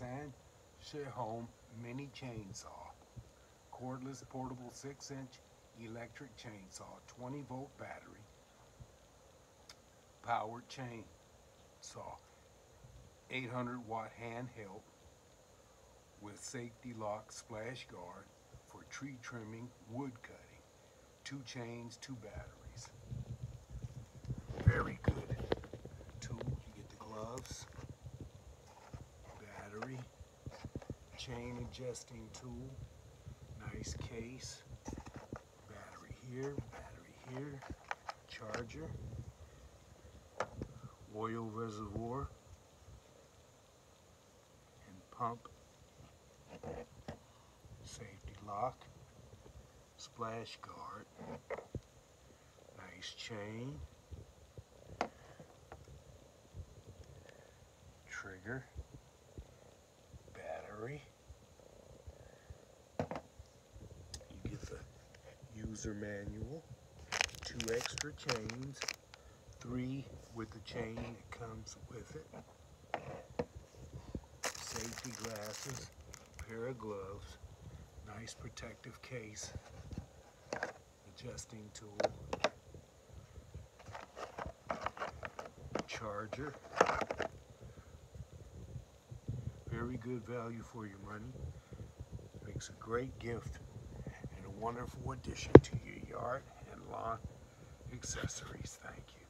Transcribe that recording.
SANHSEHOME Mini Chainsaw. Cordless portable 6-inch electric chainsaw, 20-volt battery, powered chainsaw, 800-watt handheld with safety lock splash guard for tree trimming, wood cutting, 2 chains, 2 batteries. Very good tool. You get the gloves, battery, chain adjusting tool, nice case, battery here, charger, oil reservoir and pump, safety lock, splash guard, nice chain, trigger, battery. You get the user manual, 2 extra chains, 3 with the chain that comes with it, safety glasses, pair of gloves, nice protective case, adjusting tool, charger. Very good value for your money. Makes a great gift and a wonderful addition to your yard and lawn accessories. Thank you.